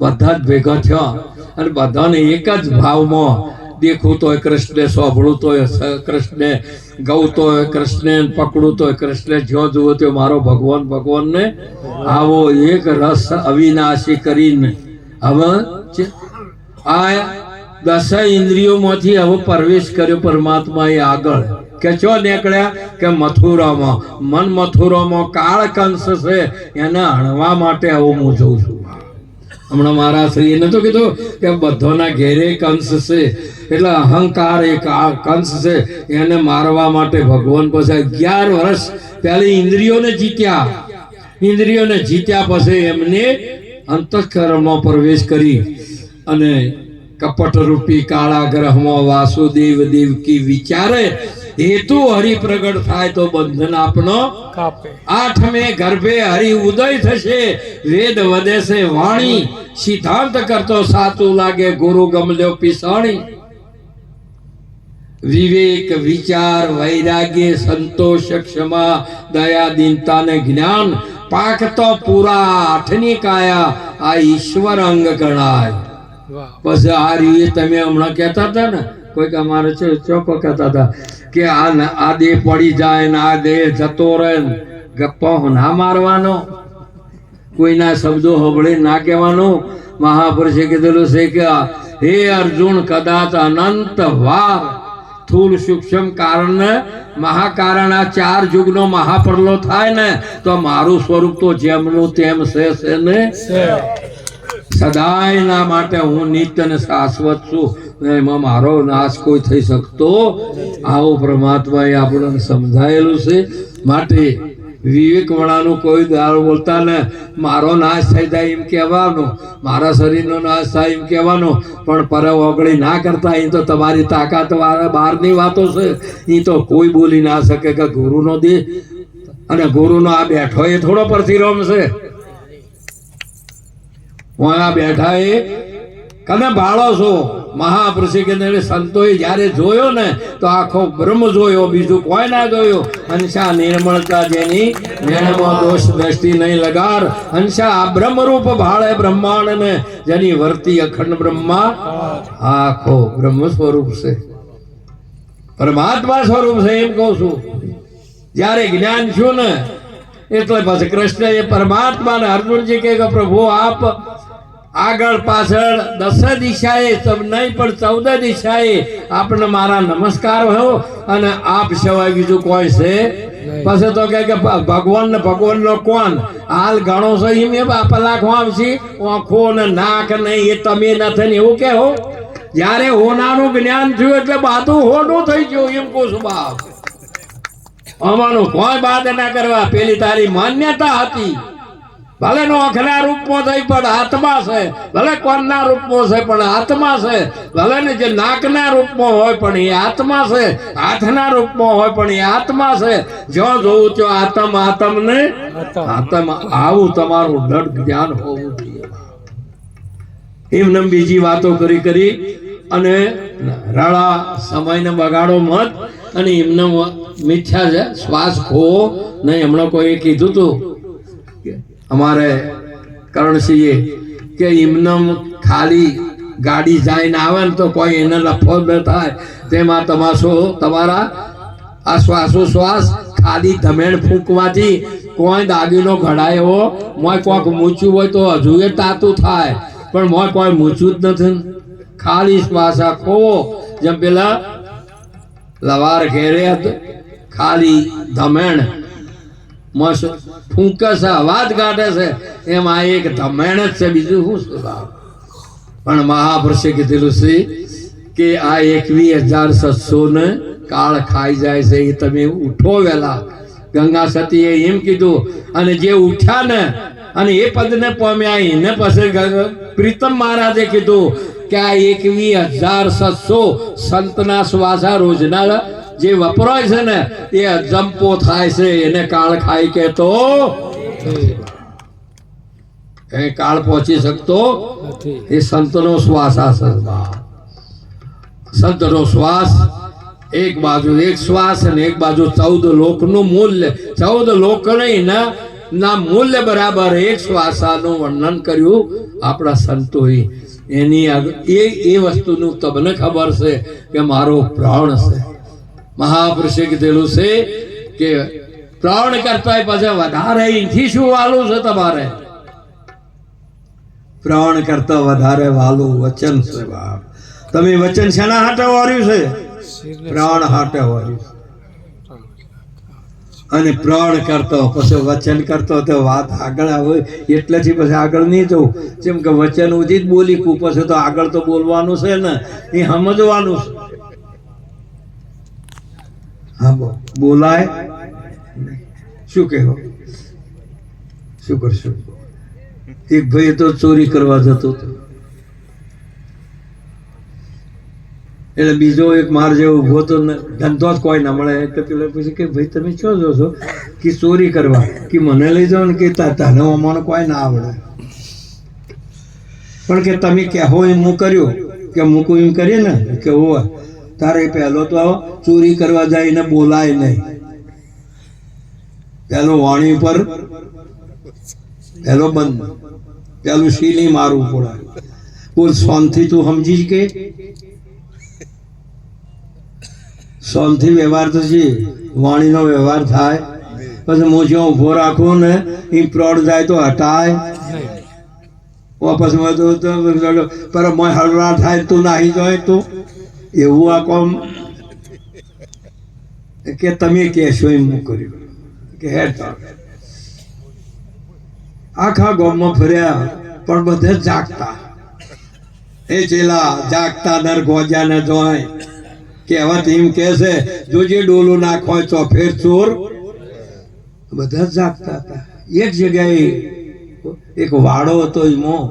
A: બધા જ ભેગા થયા અને બધાને એક જ ભાવમાં દેખું તોય કૃષ્ણ, સાંભળું તોય કૃષ્ણ, ગૌ તોય કૃષ્ણ, પકડું તોય કૃષ્ણ, જ્યાં જુઓ તો મારો ભગવાન. ભગવાનને આવો એક રસ અવિનાશી કરીને હવે આ 10 ઇન્દ્રિયોમાંથી હવે પ્રવેશ કર્યો પરમાત્માએ આગળ. કે ચો નીકળ્યા કે મથુરામાં. મન મથુરામાં કાળ કંસ છે, એને હણવા માટે આવું હું જઉં છું. હમણાં મારા શ્રી એને તો કીધું કે બધાના ઘેરે કંસ છે, એટલે અહંકાર એક કંસ છે, એને મારવા માટે ભગવાન પછી 11 વર્ષ પહેલી ઇન્દ્રિયોને જીત્યા. ઇન્દ્રિયોને જીત્યા પછી એમને અંતઃકરણમાં પ્રવેશ કરી અને કપટ રૂપી કાળાગ્રહમાં વાસુદેવ દેવકી વિચારે હેતુ હરિ પ્રગટ થાય તો બંધન આપનો કાપે. 8મે ગર્ભે હરિ ઉદય થશે, વેદ વધે છે વાણી, સિદ્ધાંત કરતો સાચું લાગે ગુરુ ગમલ્યો પિસાણી. વિવેક વિચાર વૈરાગ્ય સંતોષ ક્ષમા દયા દીનતા ને જ્ઞાન પાકતો પૂરા 8ની કાયા આ ઈશ્વર અંગ ગણાય. પછી આ રીતે તમે હમણાં કહેતા હતા ને, કોઈક અમારે ચોખ્ખો કહેતા હતા કે આ દેહ પડી જાય ને આ દેહ જતો રહે, ગપ્પા ના મારવાનો, કોઈના શબ્દો હબળે ના કહેવાનો. મહાપુરુષે કીધેલું છે કે હે અર્જુન કદાચ અનંત વાર સ્થૂળ સૂક્ષ્મ કારણ મહાકારણ આ 4 યુગનો મહાપ્રલય થાય ને તો મારું સ્વરૂપ તો જેમનું તેમ છે ને સદાયના માટે હું નિત્ય ને શાશ્વત છું, એમાં મારો નાશ કોઈ થઈ શકતો. આવું પરમાત્માએ આપણને સમજાયેલું છે. માટે વિવેક વણાનું કોઈ દાળ બોલતા ને મારો નાશ થઈ જાય એમ કહેવાનો, મારા શરીરનો નાશ થાય એમ કહેવાનો, પણ પરવ ઓગળી ના કરતા. એ તો તમારી તાકાત બહારની વાતો છે, એ તો કોઈ બોલી ના શકે કે ગુરુનો દેહ અને ગુરુનો આ બેઠો એ થોડો પરથી રમશે. આ બેઠા એ કને ભાળો છો? મહાપુરુષે કે સંતોએ જયારે જોયો ને તો આખો બ્રહ્મ જોયો, બીજું કોઈ ના જોયો. હંસા નિર્મળતા જેની નેણમાં દોષ દ્રષ્ટિ નહીં લગાર. હંસા આ બ્રહ્મરૂપ ભાળે બ્રહ્માંડ ને જેની વર્તી અખંડ બ્રહ્મા. આખો બ્રહ્મ સ્વરૂપ છે, પરમાત્મા સ્વરૂપ છે એમ કહું છું. જયારે જ્ઞાન છું ને એટલે પછી કૃષ્ણ એ પરમાત્મા ને અર્જુનજી કે પ્રભુ આપ આગળ પાછળ 10 દિશાએ નહીં પણ 14 દિશાએ આપને મારા નમસ્કાર હોય અને આપ સિવાય બીજું કોઈ છે પછી તો કે ભગવાન ને ભગવાન નો કોણ હાલ ઘણો છે એમ એ પલાક આવશે આંખો ને નાક ને એ તમે નથી ને એવું કે હો જયારે હોનાનું જ્ઞાન થયું એટલે બાતું હોનું થઈ ગયું એમ કહું છું બાપ અમારું કોઈ બાદ ના કરવા પેલી તારી માન્યતા હતી ભલે નો આંખના રૂપમાં થઈ પણ આત્મા છે ભલે કોણના રૂપમાં છે પણ આત્મા છે ભલે ને જે નાકના રૂપમાં હોય પણ એ આત્મા છે હાથના રૂપમાં હોય પણ એ આત્મા છે જો જોવું ત્યાં આત્મ ને આત્મ આવું તમારું દૃઢ જ્ઞાન હોવું જોઈએ એમને બીજી વાતો કરી અને રાળા સમયને બગાડો મત અને એમને મિથ્યા છે શ્વાસ ખો નહીં હમણાં કોઈ કીધું તું અમારે કરણસિંહે કે એમને ખાલી ગાડી જઈને આવે ને તો કોઈ એને લફો ન થાય તેમાં તમારા આ શ્વાસોશ્વાસ ખાલી ધમેણ ફૂંકવાથી કોઈ દાગીનો ઘડાય એવો મોય કોઈક મૂચ્યું હોય તો હજુ એ તાતું થાય પણ મોય કોઈ મૂચ્યું જ નથી ખાલી શ્વાસ આખો જેમ પેલા લવાર ઘેરે ખાલી ધમેણ મસ્ત ફૂંકે છે અવાજ કાઢે છે એમાં એક ધમેણ જ છે બીજું શું છે પણ મહાપુરુષે કીધેલું છે કે આ 21,700 ને કાળ ખાઈ જાય છે એ તમે ઉઠો વેલા ગંગા સતીએ એમ કીધું અને જે ઉઠ્યા ને અને એ પદને પામ્યા એને પછી પ્રીતમ મહારાજે કીધું કે આ 21,700 સંતના શ્વાસા રોજના જે વપરાય છે ને એ અજંપો થાય છે એને કાળ ખાઈ કે તો એ કાળ પહોંચી શકતો એ સંતનો શ્વાસ છે સંતનો શ્વાસ એક બાજુ એક શ્વાસ અને એક બાજુ 14 લોકનું મૂલ્ય 14 લોક નહીં ના મૂલ્ય બરાબર એક શ્વાસાનું વર્ણન કર્યું આપણા સંતોએ એની એ વસ્તુનું તમને ખબર છે કે મારો પ્રાણ છે મહાપુરુષે કીધેલું છે કે પ્રાણ કરતા પછી વધારે અહીંથી શું વાલું છે તમારે પ્રાણ કરતા વધારે વાલું વચન છે બાપ તમે વચન શેના હાટે વાર્યું છે પ્રાણ હાટે વાર્યું અને પ્રાણ કરતો પછી વચન કરતો તો વાત આગળ આવે એટલેથી પછી આગળ નહીં જવું જેમ કે વચન ઉધી જ બોલી કું પછી તો આગળ તો બોલવાનું છે ને એ સમજવાનું છે હા બોલાય શું કહેવો શું કરશું એક ભાઈ તો ચોરી કરવા જતો હતો એટલે બીજો એક માર જેવો ઉભો તો ધંધો જ કોઈ ના મળે તો પેલો પછી કે ભાઈ તમે શું જો છો કે ચોરી કરવા કે મને લઈ જાઓ ને કે તને અમારે કોઈ ના આવડે પણ કે તમે કહેવો એમ હું કર્યું કે મૂકું એમ કરીએ ને કે હોવા તારે પહેલો તો ચોરી કરવા જાય ને બોલાય નહીં પેલો વાણી પર પેલો બંધ પેલું શીલી મારવું પડે બોલ શાંતિ તું સમજીશ કે શાંતિ વ્યવહાર તો છે વાણીનો વ્યવહાર થાય પછી હું જ્યાં ઊભો રાખું ને એ પ્રોડ જાય તો હટાય વાપસ પર મોય હળવા થાય તું નાહી જાય તું એવું આ કોમ કે તમે કહેશો એમ હું કર્યું કે હેડ આખા ગામમાં ફર્યા પણ બધે જાગતા એ ચેલા જાગતા નર ગોજા ને જોય કહેવત એમ કે છે જોજે ડોલું નાખો ચોફેર ચોર બધા જાગતા હતા એક જગ્યાએ એક વાડો હતો એમાં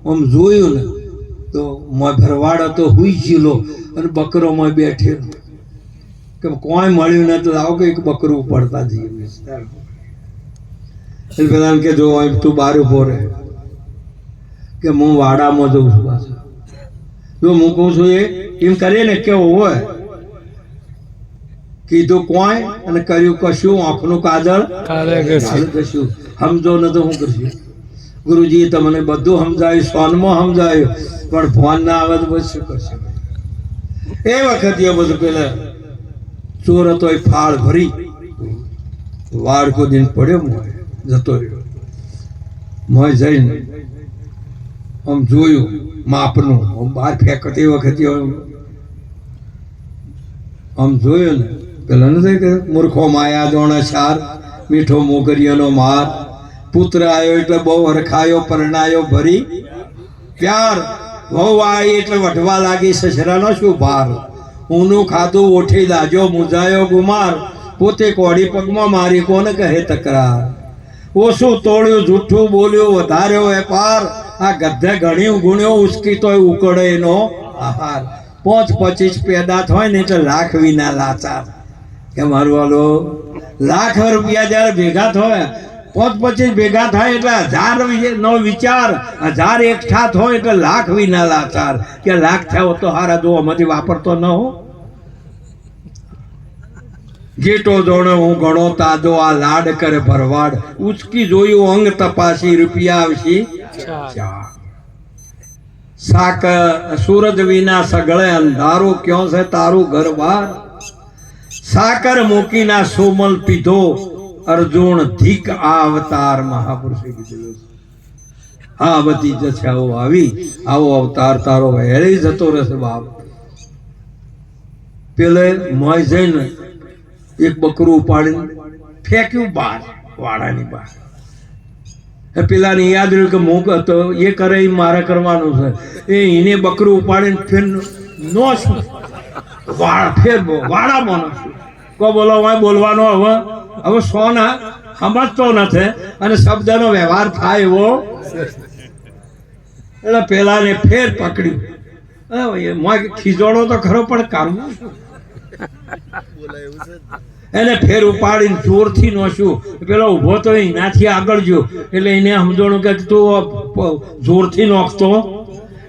A: આમ જોયું ને તો મોય ભરવાડ હતો હુઈ ગયેલો અને બકરો મોય બેઠેલો કે કોઈ મળ્યું ને તો આવો કે બકરું પડતા જઈએ એટલે પેલા કે જો તું બહાર ઉભો રહે કે હું વાડામાં જઉં છું પાછું જો હું કહું છું એમ કરીએ ને કેવું હોય કીધું કોઈ અને કર્યું કશું આંખનું કાજળ કશું સમજો ને તો હું કરશું ગુરુજીએ તમને બધું સમજાયું સોનમાં સમજાયું પણ ફોન ના આવે તો બધું શું કરશે એ વખતે એ બધું પેલા ચોર હતો એ ફાળ ભરી વાળ કુદીને પડ્યો મોય જતો રહ્યો મોય જઈને આમ જોયું માપનું આમ બહાર ફેંકતી વખતે આમ જોયું ને પેલા નથી કે મૂર્ખો માયા જોણે ચાર, મીઠો મોગરીઓનો માર, પુત્ર આવ્યો એટલે બહુ હરખાયો, પરણાયો ભરી પ્યાર, વહુ આવી એટલે વઢવા લાગી સસરાનો શું ભાર, ઊનું ખાધું ઓઠી દાજો, મુજાયો ગુમાર, પોતે કોડી પગમાં મારી કોને કહે તકરાર, ઓછું તોડ્યું જૂઠું બોલ્યું વધાર્યો વેપાર, આ ગધે ઘણ્યું ગુણ્યો ઉસકી તોય ઉકળે એનો આહાર, 5-25 પેદા થાય ને એટલે લાખ વિના લાચાર, કે મારું વાલો લાખ રૂપિયા જયારે ભેગા થાય, 5-25 ભેગા થાય એટલે 1000 નો વિચાર, 1000 એકઠા થાય એટલે લાખ વિના લાચાર, કે લાખ થયો તો હારા જો આમાંથી વાપરતો ન હો, જેટો જોડે હું ઘણો તાજો, આ લાડ કરે ભરવાડ, ઉચકી જોયું અંગ તપાસી, રૂપિયા આવશી ચાર, સાક સૂરજ વિના સગળે અંધારું, ક્યો છે તારું ઘર બાર, સાકર મૂકીના સોમલ પીધો, અર્જુન ધીક આ અવતાર, મહાપુરુષે કીધું આ બધી જથ્યાઓ આવી, આવો અવતાર તારો હેળી જતો રહેશે બાપ. પેલે મોય જઈને એક બકરું ઉપાડીને ફેંક્યું બહાર, વાડાની બહાર. પેલાને યાદ રહ્યું કે મૂક હતો એ કરે એ મારે કરવાનું છે, એને બકરું ઉપાડીને ફેર નો શું ફેર વાડામાં શું કો બોલો બોલવાનો હવે હવે સોના સમજતો નથી અને શબ્દનો વ્યવહાર થાય એવો, એટલે પેલાને ફેર પકડ્યું, ખીજોડો તો ખરો પણ કાઢવું એને ફેર ઉપાડીને જોરથી નોશું, પેલો ઉભો તો એનાથી આગળ ગયો એટલે એને સમજણું કે તું જોરથી નોખતો,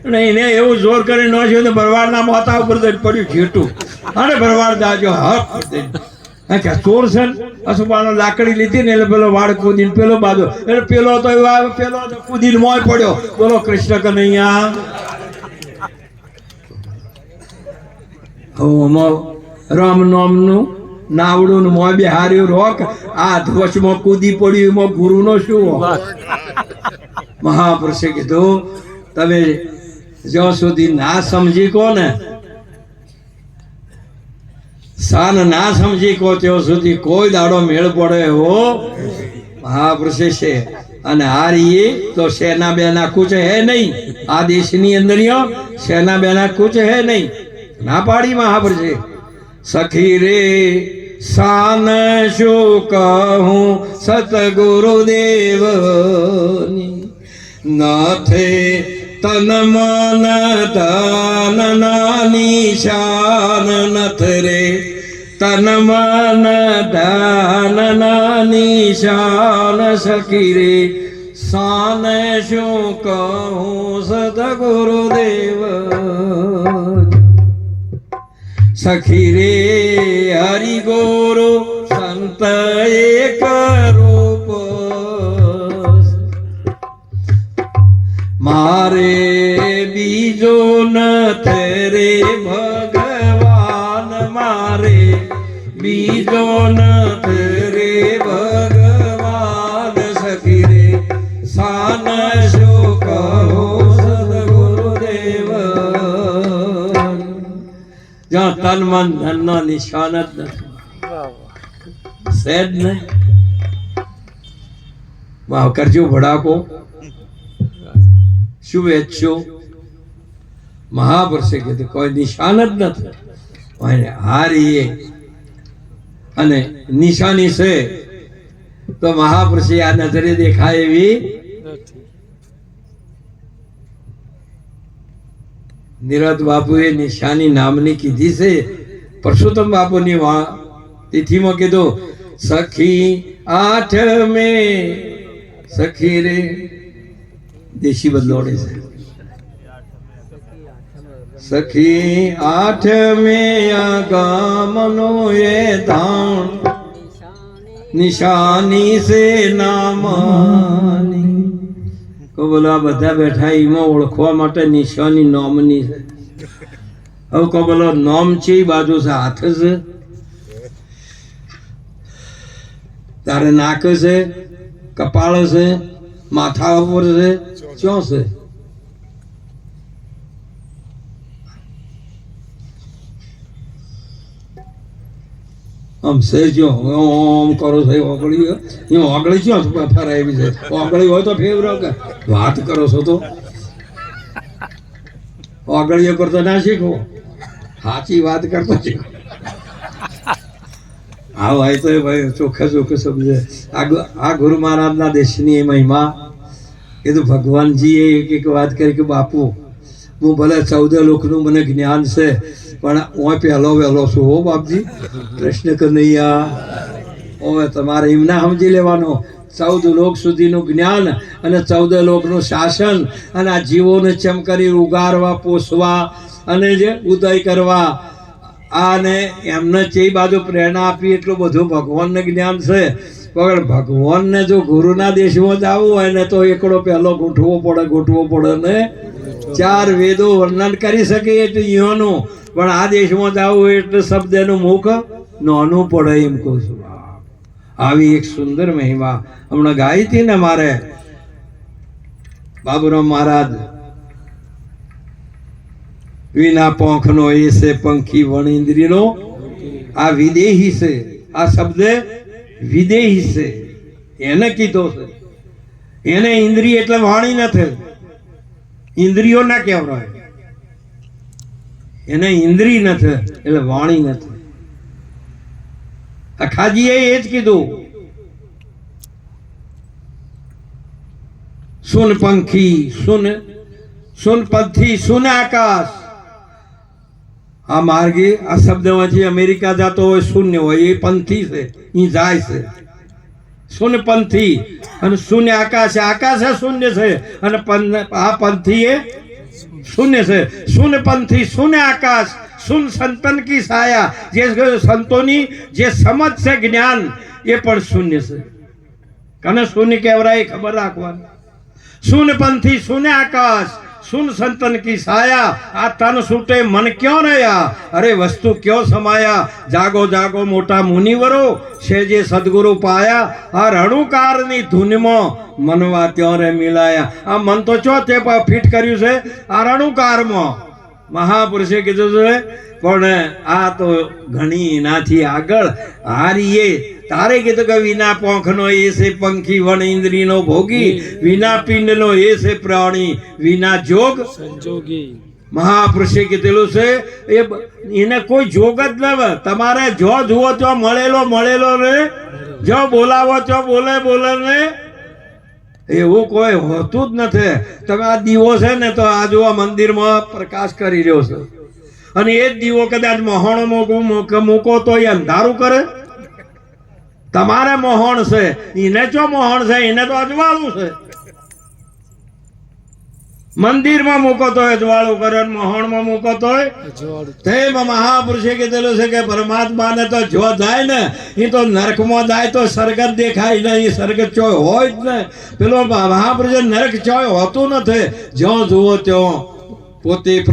A: અને એને એવું જોર કરી નોખ્યું ને ભરવાડના માથા ઉપર પડ્યું જેટું, અને ભરવાડ દાજો હક ચોર છે ને અસુબાનો લાકડી લીધી ને એટલે પેલો વાળ કૂદીને પેલો બાજુ, એટલે પેલો તો પેલો કૂદીને મોય પડ્યો, બોલો કૃષ્ણ કનૈયા. રામ નામનું નાવડું મોય બેહાર્યું રોક, આ ધ્વજમાં કૂદી પડ્યું, એમાં ગુરુનો શું. મહાપુરુષે કીધું તમે જ્યાં સુધી ના સમજી કહો ને, સાન ના સમજી કહો ત્યાં સુધી કોઈ દાડો મેળ પડે એવો મહાપુરુષે છે. અને હારીએ તો સેના બેના કુછ હે નહીં, આ દેશની અંદર સેના બેના કુછ હે નહીં, ના પાડી મહાપુરુષે. સખી રે શાન શું કહું સતગુરુદેવની, નાથે તન મન ધન નાની શાન, નથ રે તન મન ધન નાની શાન, સખી રે શાન શું કહું સતગુરુદેવ. સખી રે હરિ ગુરુ સંત એક રૂપ, મારે બીજો નથી રે ભગવાન, મારે બીજો નથી રે ભગવાન. સખી રે શાન શું કહું સદગુરુદેવ, જ્યાં તન મન ધન નો નિશાન જ નથી, સેજ ને વાવ કરજો ભડાકો શું વેચશો. મહાપુરુષે કીધું કોઈ નિશાન જ નથી, હારીએ અને નિશાની છે તો મહાપુરુષે આ નજરે દેખાય એવી નિરત બાપુએ નિશાની નામની કીધી છે. પરસોત્તમ બાપુની તિથિમાં કીધું સખી આઠ મે, સખી રે દેશી બદલોડે છે, સખી આઠ મે આ ગામનો એ ધામ, નિશાની છે નામની. કો બોલો આ બધા બેઠા એમાં ઓળખવા માટે નિશાની નોમની છે. હવે કો બોલો નોમ છે એ બાજુ છે, હાથ છે, તારે નાક છે, કપાળ છે, માથા ઉપર છે, ક્યાં છે? આમ સહેજો ઓમ કરો છો ઓગળી એ ઓગળી છો ફરાવી છે ઓગળી હોય તો ફેવરો કે વાત કરો છો તો ઓગળીઓ કરતો ના શીખો સાચી વાત કરતો શીખો હા ભાઈ તો ભાઈ ચોખ્ખે ચોખ્ખે સમજે આ ગુરુ મહારાજના દેશની મહિમા એ તો ભગવાનજીએ એક વાત કરી કે બાપુ હું ભલે 14 લોકનું મને જ્ઞાન છે પણ હું પહેલો વહેલો છું હો બાપજી કૃષ્ણ કનૈયા હવે તમારે એમ ના સમજી લેવાનો 14 લોક સુધીનું જ્ઞાન અને 14 લોકનું શાસન અને આ જીવોને ચમ કરી ઉગારવા પોષવા અને જે ઉદય કરવા અને એમને જે બાજુ પ્રેરણા આપી એટલું બધું ભગવાનને જ્ઞાન છે પણ ભગવાનને જો ગુરુના દેશમાં જવું હોય ને તો એકડો પહેલો ગોઠવો પડે ને 4 વેદો વર્ણન કરી શકે એટલે ઈઓનું પણ આ દેશમાં જવું હોય એટલે શબ્દનું મુખ નાનું પડે એમ કહું છું આવી એક સુંદર મહિમા હમણાં ગાઈ હતી ને મારે બાબુરામ મહારાજ વિના પાંખનો એ છે પંખી વણ ઇન્દ્રિયનો આ વિદેહી છે આ શબ્દ વિદેહી છે એને કીધો છે એને ઇન્દ્રિય એટલે વાણી નથી ઇન્દ્રિયો ના કહેવાય એને ઇન્દ્રિય નથી એટલે વાણી નથી અખાજીએ એ જ કીધું સુન પંખી સુન પંથી સુન આકાશ આ માર્ગે આ શબ્દમાંથી અમેરિકા જતો હોય શૂન્ય હોય એ પંથી છે એ જાય છે શૂન્ય પંથી અને શૂન્ય આકાશ આકાશ શૂન્ય છે અને આ પંથી એ શૂન્ય છે શૂન્ય પંથી શૂન્ય આકાશ સુન સંતન કી સાયા જે સંતોની જે સમજ છે જ્ઞાન એ પણ શૂન્ય છે કને શૂન્ય કહેવાય ખબર રાખવાની શૂન્ય પંથી શૂન્ય આકાશ सुन संतन की साया आ तन सूटे मन क्यों रहा अरे वस्तु क्यों समाया जागो जागो मोटा मुनिवरो सेजे सदगुरु पाया आ रणुकार नी धुन में मनवा त्यों रे मिलाया आ मन तो चो ते फिट कर्यु छे आ रणुकार में महापुरुषे कीधुं छे पण आ तो घणी एनाथी आगळ हारीए तारे कीधुं के विना पोंखनो ए से पंखी वण इंद्रिय नो भोगी विना पिंड नो ए से प्राणी विना जोग संजोगी महापुरुषे कीधेलुं छे एने कोई जोग ज न तमारे जो जुओ तो मळेलो ने जो बोलावो तो बोले ने એવું કોઈ હોતું જ નથી તમે આ દીવો છે ને તો આ જો મંદિરમાં પ્રકાશ કરી રહ્યો છે અને એ જ દીવો કદાચ મોહણો મૂકો તો એ અંધારું કરે તમારે મોહણ છે એને જો મોહણ છે એને તો અજવાળું છે મંદિરમાં મૂકો તો અજવાળું કરે મોહણમાં મૂકો તો તે મહાપુરુષે કીધેલું છે કે પરમાત્માને તો જો જાય ને એ તો નરકમાં જાય તો સ્વર્ગ જ દેખાય નહીં સ્વર્ગ ચોય હોય જ ને પેલો મહાપુરુષે નરક ચોય હોતું નથી જ્યાં જુઓ ત્યાં પોતે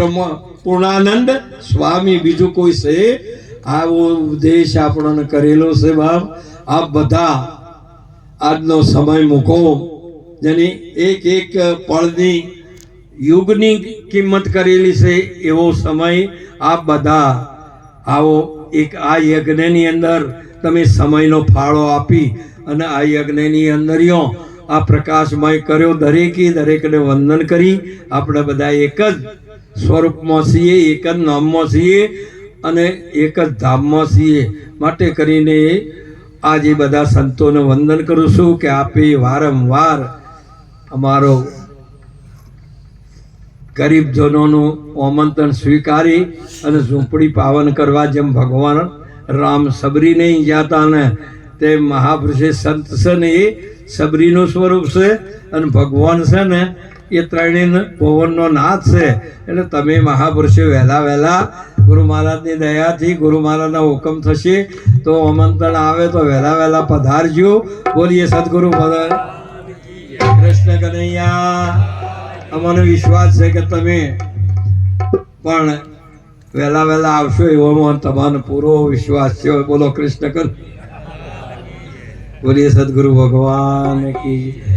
A: પૂર્ણાનંદ સ્વામી બીજું કોઈ છે આવો ઉપદેશ આપણને કરેલો છે બાપ આપ બધા આજનો સમય મૂકો જેની એક એક પળની યુગની કિંમત કરેલી છે એવો સમય આપ બધા આવો એક આ યજ્ઞની અંદર તમે સમયનો ફાળો આપી અને આ યજ્ઞની અંદર આ પ્રકાશમય કર્યો દરેકને વંદન કરી આપણે બધા એક જ સ્વરૂપમાં છીએ એક જ નામમાં છીએ અને એક જ ધામમાં છીએ માટે કરીને આજે બધા સંતોને વંદન કરું છું કે આપે વારંવાર અમારો ગરીબજનોનું આમંત્રણ સ્વીકારી અને ઝૂંપડી પાવન કરવા જેમ ભગવાન રામ સબરી નહીં જાતા ને તે મહાપુરુષે સંત છે ને એ સબરીનું સ્વરૂપ છે અને ભગવાન છે ને એ ત્રણેય પવનનો નાથ છે એટલે તમે મહાપુરુષો વહેલા ગુરુ મહારાજની દયાથી ગુરુ મહારાજના હુકમ થશે તો આમંત્રણ આવે તો વહેલા પધારજો બોલીએ સદગુરુ કૃષ્ણ કનૈયા અમને વિશ્વાસ છે કે તમે પણ વહેલા આવશો એવો તમારો પૂરો વિશ્વાસ છે બોલો કૃષ્ણ કનૈયા બોલીએ સદગુરુ ભગવાન કી